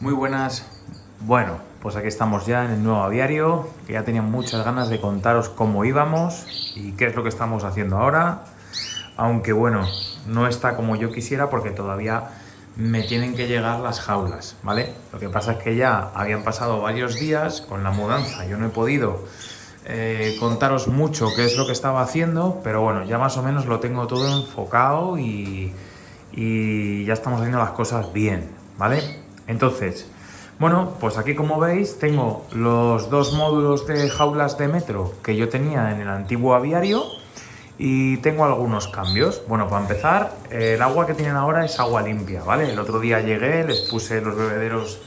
Muy buenas. Bueno, pues aquí estamos ya en el nuevo aviario, que ya tenía muchas ganas de contaros cómo íbamos y qué es lo que estamos haciendo ahora. Aunque bueno, no está como yo quisiera porque todavía me tienen que llegar las jaulas, ¿vale? Lo que pasa es que ya habían pasado varios días con la mudanza, yo no he podido contaros mucho qué es lo que estaba haciendo, pero bueno, ya más o menos lo tengo todo enfocado y ya estamos haciendo las cosas bien, ¿vale? Entonces, bueno, pues aquí como veis tengo los dos módulos de jaulas de metro que yo tenía en el antiguo aviario y tengo algunos cambios. Bueno, para empezar, el agua que tienen ahora es agua limpia, ¿vale? El otro día llegué, les puse los bebederos,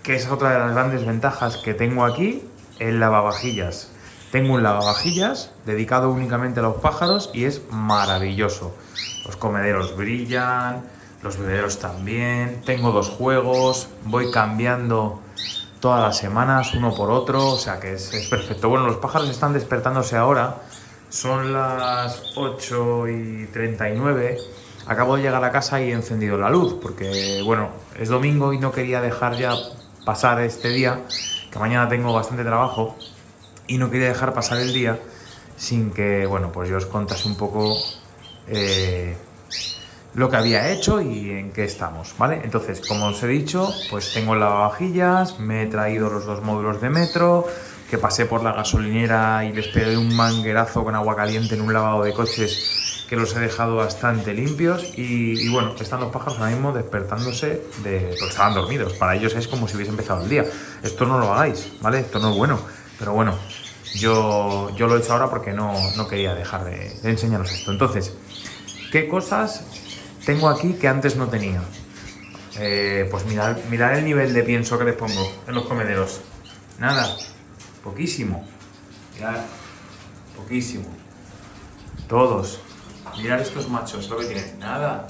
que es otra de las grandes ventajas que tengo aquí, el lavavajillas. Tengo un lavavajillas dedicado únicamente a los pájaros y es maravilloso. Los comederos brillan, los bebederos también. Tengo dos juegos, voy cambiando todas las semanas uno por otro, o sea que es perfecto. Bueno, los pájaros están despertándose ahora, son las 8:39. Acabo de llegar a casa y he encendido la luz porque, bueno, es domingo y no quería dejar ya pasar este día, que mañana tengo bastante trabajo y no quería dejar pasar el día sin que, bueno, pues yo os contase un poco lo que había hecho y en qué estamos, ¿vale? Entonces, como os he dicho, pues tengo lavavajillas, me he traído los dos módulos de metro, que pasé por la gasolinera y les pegué un manguerazo con agua caliente en un lavado de coches que los he dejado bastante limpios y bueno, están los pájaros ahora mismo despertándose pues estaban dormidos, para ellos es como si hubiese empezado el día. Esto no lo hagáis, ¿vale? Esto no es bueno, pero bueno, yo lo he hecho ahora porque no quería dejar de enseñaros esto. Entonces, ¿qué cosas tengo aquí que antes no tenía? Pues mirad el nivel de pienso que les pongo en los comederos. Nada, poquísimo. Mirad, poquísimo. Todos. Mirad estos machos, lo que tienen. Nada.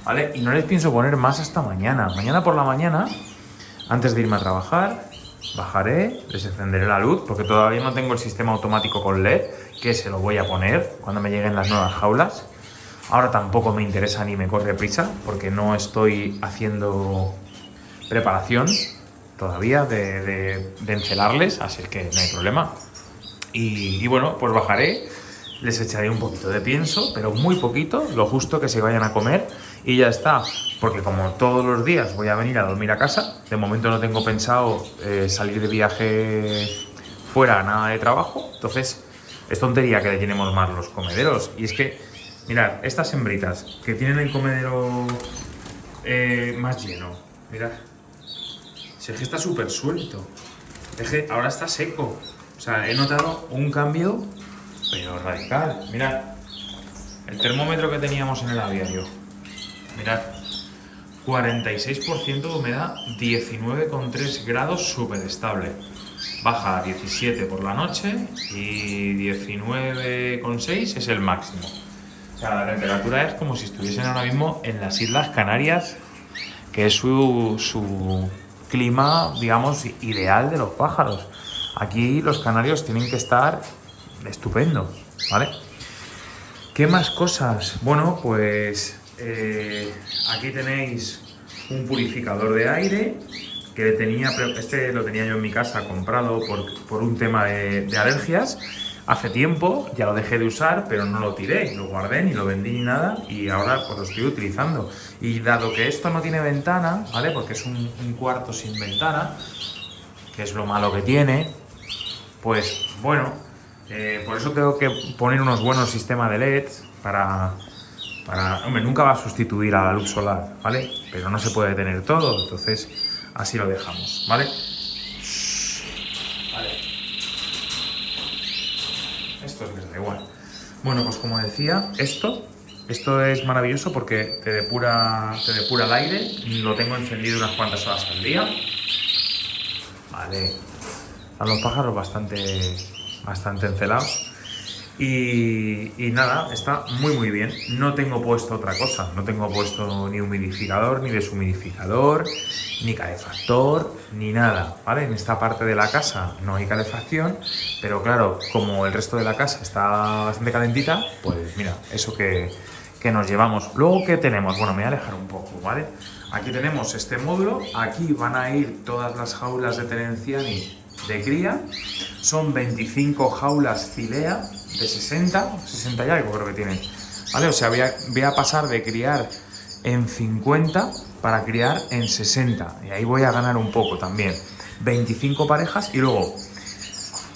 ¿Vale? Y no les pienso poner más hasta mañana. Mañana por la mañana, antes de irme a trabajar, bajaré, les encenderé la luz, porque todavía no tengo el sistema automático con LED, que se lo voy a poner cuando me lleguen las nuevas jaulas. Ahora tampoco me interesa ni me corre prisa, porque no estoy haciendo preparación todavía de encelarles, así que no hay problema. Y bueno, pues bajaré, les echaré un poquito de pienso, pero muy poquito, lo justo que se vayan a comer y ya está. Porque como todos los días voy a venir a dormir a casa, de momento no tengo pensado salir de viaje fuera, nada de trabajo, entonces es tontería que le llenemos más los comederos. Y es que, mirad, estas hembritas que tienen el comedero más lleno, mirad, si es que está súper suelto, es que ahora está seco. O sea, he notado un cambio, pero radical. Mirad, el termómetro que teníamos en el aviario. Mirad, 46% de humedad, 19,3 grados, súper estable. Baja a 17 por la noche y 19,6 es el máximo. O sea, la temperatura es como si estuviesen ahora mismo en las Islas Canarias, que es su clima, digamos, ideal de los pájaros. Aquí los canarios tienen que estar estupendo, ¿vale? ¿Qué más cosas? Bueno, pues aquí tenéis un purificador de aire que este lo tenía yo en mi casa comprado por un tema de alergias. Hace tiempo ya lo dejé de usar, pero no lo tiré, lo guardé, ni lo vendí ni nada y ahora pues lo estoy utilizando. Y dado que esto no tiene ventana, ¿vale? Porque es un cuarto sin ventana, que es lo malo que tiene, pues bueno, por eso tengo que poner unos buenos sistemas de LEDs para... Hombre, nunca va a sustituir a la luz solar, ¿vale? Pero no se puede tener todo, entonces así lo dejamos, ¿vale? Vale. Esto les da igual. Bueno, pues como decía, esto es maravilloso porque te depura el aire. Lo tengo encendido unas cuantas horas al día. Vale. A los pájaros bastante encelados. Y nada, está muy bien. No tengo puesto otra cosa. No tengo puesto ni humidificador, ni deshumidificador, ni calefactor, ni nada, ¿vale? En esta parte de la casa no hay calefacción, pero claro, como el resto de la casa está bastante calentita, pues mira, eso que nos llevamos. Luego, ¿qué tenemos? Bueno, me voy a alejar un poco, ¿vale? Aquí tenemos este módulo, aquí van a ir todas las jaulas de Terenciani de cría, son 25 jaulas Cilea de 60 y algo creo que tienen, ¿vale? O sea, voy a pasar de criar en 50 para criar en 60 y ahí voy a ganar un poco también. 25 parejas y luego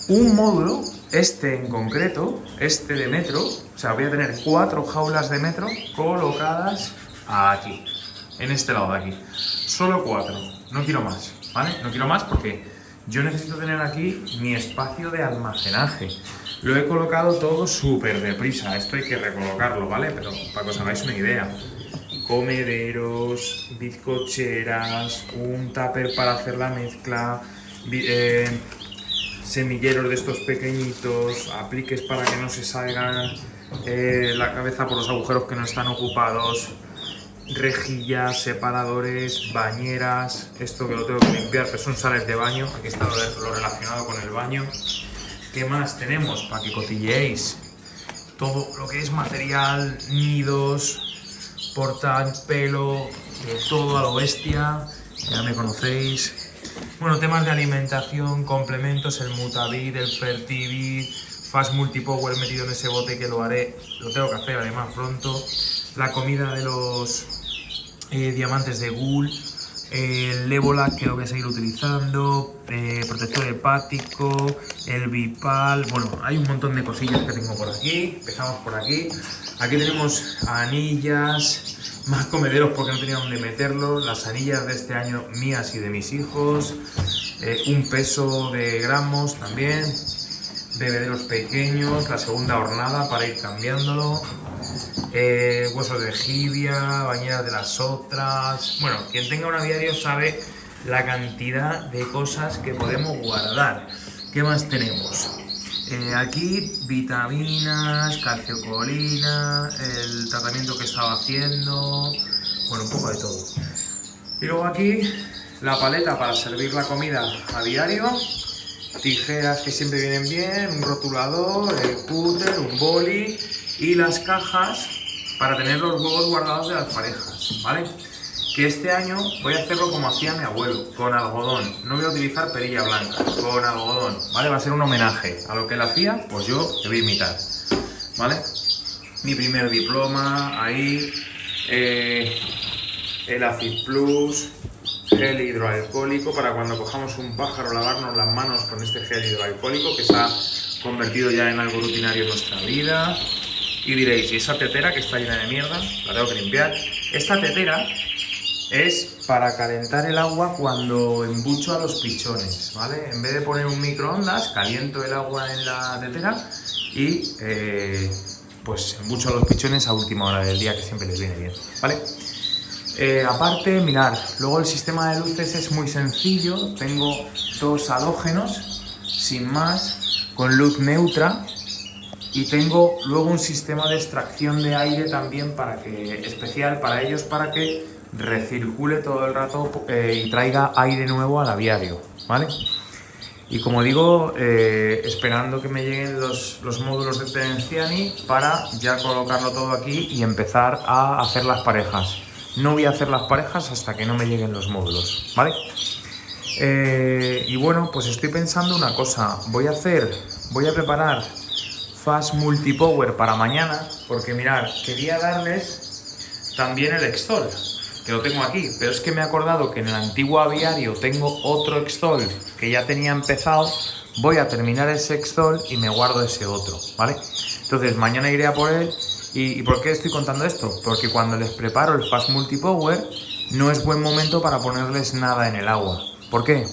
un módulo, este en concreto, este de metro, o sea, voy a tener 4 jaulas de metro colocadas aquí, en este lado de aquí. Solo 4, no quiero más, ¿vale? No quiero más porque yo necesito tener aquí mi espacio de almacenaje. Lo he colocado todo súper deprisa, esto hay que recolocarlo, ¿vale? Pero para que os hagáis una idea. Comederos, bizcocheras, un tupper para hacer la mezcla, semilleros de estos pequeñitos, apliques para que no se salgan la cabeza por los agujeros que no están ocupados, rejillas, separadores, bañeras, esto que lo tengo que limpiar, que son sales de baño, aquí está lo relacionado con el baño. ¿Qué más tenemos? Para que cotilleéis todo lo que es material, nidos, portapelo, todo a lo bestia, ya me conocéis. Bueno, temas de alimentación, complementos, el Mutavid, el Fertivid, Fast Multipower metido en ese bote que lo haré, lo tengo que hacer además pronto. La comida de los diamantes de Ghoul, el Levolac que lo voy a seguir utilizando, protector hepático, el Vipal, bueno, hay un montón de cosillas que tengo por aquí. Empezamos por aquí. Aquí tenemos anillas, más comederos porque no tenía dónde meterlos, las anillas de este año mías y de mis hijos, un peso de gramos también, bebederos pequeños, la segunda hornada para ir cambiándolo, huesos de jibia, bañeras de las otras. Bueno, quien tenga un aviario sabe la cantidad de cosas que podemos guardar. ¿Qué más tenemos? Aquí vitaminas, calciocolina, el tratamiento que estaba haciendo, bueno, un poco de todo. Y luego aquí la paleta para servir la comida a diario, tijeras que siempre vienen bien, un rotulador, el cúter, un boli y las cajas para tener los huevos guardados de las parejas, ¿vale? Que este año voy a hacerlo como hacía mi abuelo, con algodón. No voy a utilizar perilla blanca, con algodón, ¿vale? Va a ser un homenaje a lo que él hacía, pues yo le voy a imitar, ¿vale? Mi primer diploma, ahí, el Acid Plus, gel hidroalcohólico, para cuando cojamos un pájaro lavarnos las manos con este gel hidroalcohólico que se ha convertido ya en algo rutinario en nuestra vida. Y diréis, ¿y esa tetera que está llena de mierda? La tengo que limpiar. Esta tetera es para calentar el agua cuando embucho a los pichones, ¿vale? En vez de poner un microondas, caliento el agua en la tetera y pues embucho a los pichones a última hora del día, que siempre les viene bien, ¿vale? Aparte, mirad, luego el sistema de luces es muy sencillo. Tengo 2 halógenos, sin más, con luz neutra. Y tengo luego un sistema de extracción de aire también especial para ellos, para que recircule todo el rato y traiga aire nuevo al aviario, ¿vale? Y como digo, esperando que me lleguen los módulos de Terenciani para ya colocarlo todo aquí y empezar a hacer las parejas. No voy a hacer las parejas hasta que no me lleguen los módulos, ¿vale? Y bueno, pues estoy pensando una cosa. Voy a preparar Fast Multipower para mañana, porque mirad, quería darles también el Extol, que lo tengo aquí, pero es que me he acordado que en el antiguo aviario tengo otro Extol que ya tenía empezado. Voy a terminar ese Extol y me guardo ese otro, ¿vale? Entonces mañana iré a por él. ¿Y por qué estoy contando esto? Porque cuando les preparo el Fast Multipower no es buen momento para ponerles nada en el agua. ¿Por qué?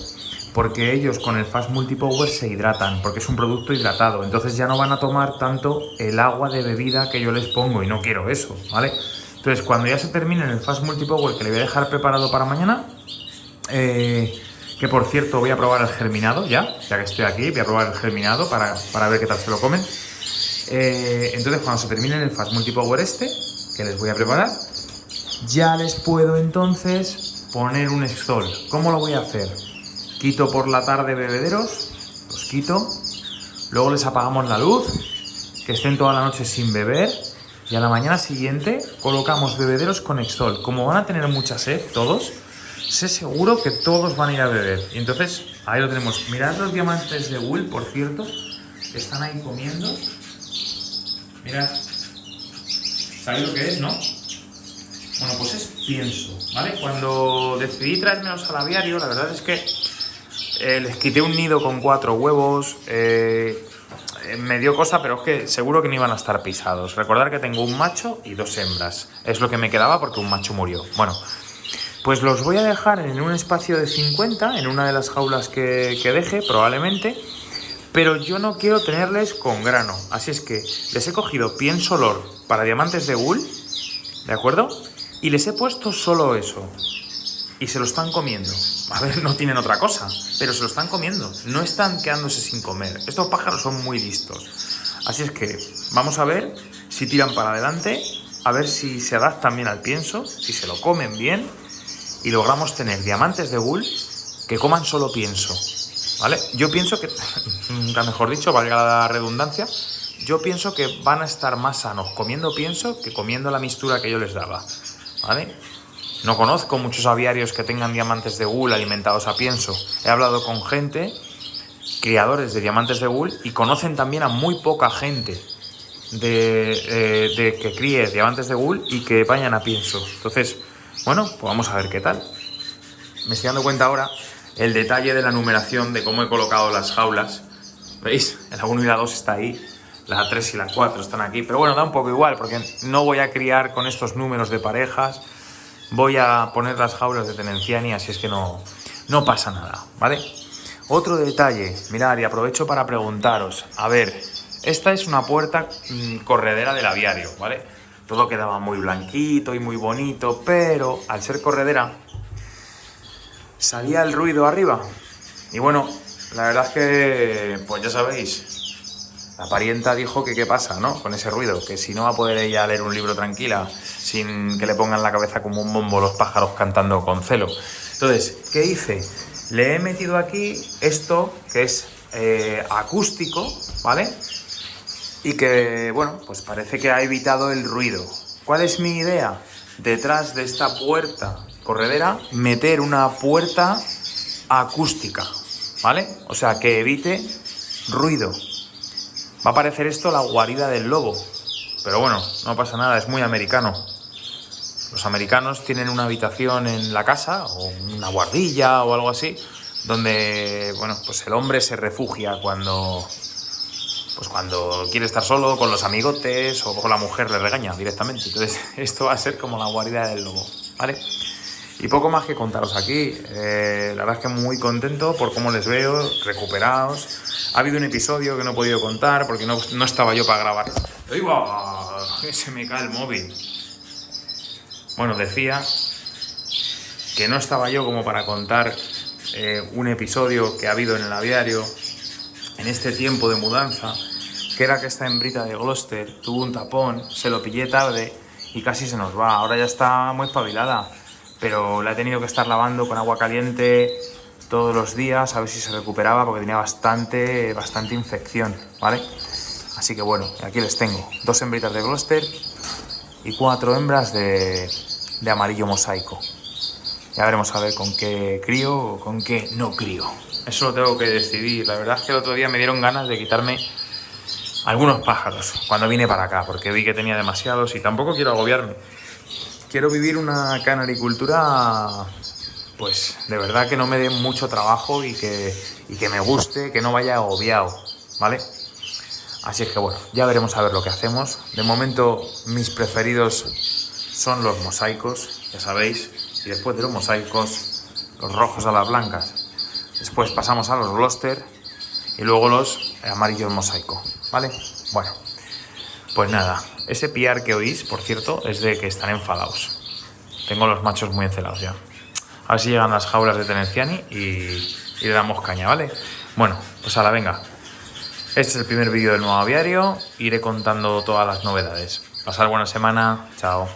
Porque ellos con el Fast Multipower se hidratan, porque es un producto hidratado, entonces ya no van a tomar tanto el agua de bebida que yo les pongo, y no quiero eso, ¿vale? Entonces cuando ya se termine el Fast Multipower, que le voy a dejar preparado para mañana, que por cierto voy a probar el germinado ya que estoy aquí, voy a probar el germinado para ver qué tal se lo comen. Entonces cuando se termine el Fast Multipower que les voy a preparar, ya les puedo entonces poner un Extol. ¿Cómo lo voy a hacer? Quito por la tarde bebederos, los quito, luego les apagamos la luz, que estén toda la noche sin beber, Y a la mañana siguiente colocamos bebederos con Extol. Como van a tener mucha sed todos, sé seguro que todos van a ir a beber. Y entonces, ahí lo tenemos. Mirad los diamantes de Wool, por cierto, que están ahí comiendo. Mirad. ¿Sabéis lo que es, no? Bueno, pues es pienso, ¿vale? Cuando decidí traérmelos al aviario, la verdad es que les quité un nido con 4 huevos. Me dio cosa, pero es que seguro que no iban a estar pisados. Recordar que tengo un macho y 2 hembras. Es lo que me quedaba porque un macho murió. Bueno, pues los voy a dejar en un espacio de 50, en una de las jaulas que deje, probablemente. Pero yo no quiero tenerles con grano. Así es que les he cogido pienso olor para diamantes de Wool, ¿de acuerdo? Y les he puesto solo eso. Y se lo están comiendo. A ver, no tienen otra cosa, pero se lo están comiendo. No están quedándose sin comer. Estos pájaros son muy listos. Así es que vamos a ver si tiran para adelante, a ver si se adaptan bien al pienso, si se lo comen bien y logramos tener diamantes de Wool que coman solo pienso, ¿vale? Yo pienso que, nunca mejor dicho, valga la redundancia, yo pienso que van a estar más sanos comiendo pienso que comiendo la mixtura que yo les daba, ¿vale? No conozco muchos aviarios que tengan diamantes de Wool alimentados a pienso. He hablado con gente, criadores de diamantes de Wool, y conocen también a muy poca gente de que críe diamantes de Wool y que vayan a pienso. Entonces, bueno, pues vamos a ver qué tal. Me estoy dando cuenta ahora el detalle de la numeración de cómo he colocado las jaulas. ¿Veis? La 1 y la 2 está ahí. La 3 y la 4 están aquí. Pero bueno, da un poco igual porque no voy a criar con estos números de parejas. Voy a poner las jaulas de Tenenciani, así es que no pasa nada, ¿vale? Otro detalle, mirad, y aprovecho para preguntaros. A ver, esta es una puerta corredera del aviario, ¿vale? Todo quedaba muy blanquito y muy bonito, pero al ser corredera salía el ruido arriba. Y bueno, la verdad es que, pues ya sabéis, la parienta dijo que qué pasa, ¿no? Con ese ruido, que si no va a poder ella leer un libro tranquila, sin que le pongan la cabeza como un bombo los pájaros cantando con celo. Entonces, ¿qué hice? Le he metido aquí esto que es acústico, ¿vale? Y que, bueno, pues parece que ha evitado el ruido. ¿Cuál es mi idea? Detrás de esta puerta corredera, meter una puerta acústica, ¿vale? O sea, que evite ruido. Va a parecer esto la guarida del lobo, pero bueno, no pasa nada, es muy americano. Los americanos tienen una habitación en la casa, o una guardilla o algo así, donde, bueno, pues el hombre se refugia cuando quiere estar solo, con los amigotes, o con la mujer le regaña directamente. Entonces, esto va a ser como la guarida del lobo, ¿vale? Y poco más que contaros aquí. La verdad es que muy contento por cómo les veo, recuperados. Ha habido un episodio que no he podido contar porque no estaba yo para grabar. ¡Uy, que se me cae el móvil! Bueno, decía que no estaba yo como para contar un episodio que ha habido en el aviario en este tiempo de mudanza, que era que esta hembrita de Gloucester tuvo un tapón, se lo pillé tarde y casi se nos va. Ahora ya está muy espabilada, pero la he tenido que estar lavando con agua caliente todos los días a ver si se recuperaba porque tenía bastante infección, ¿vale? Así que bueno, aquí les tengo 2 hembritas de Gloucester y 4 hembras de amarillo mosaico. Ya veremos a ver con qué crío o con qué no crío. Eso lo tengo que decidir. La verdad es que el otro día me dieron ganas de quitarme algunos pájaros cuando vine para acá, porque vi que tenía demasiados y tampoco quiero agobiarme. Quiero vivir una canaricultura, pues de verdad que no me dé mucho trabajo y que me guste, que no vaya agobiado, ¿vale? Así es que bueno, ya veremos a ver lo que hacemos. De momento mis preferidos son los mosaicos, ya sabéis, y después de los mosaicos, los rojos a las blancas. Después pasamos a los Gloucester y luego los amarillos mosaico, ¿vale? Bueno, pues nada, ese piar que oís, por cierto, es de que están enfadados. Tengo los machos muy encelados ya. A ver si llegan las jaulas de Tenenciani y le damos caña, ¿vale? Bueno, pues ahora venga. Este es el primer vídeo del nuevo aviario. Iré contando todas las novedades. Pasar buena semana. Chao.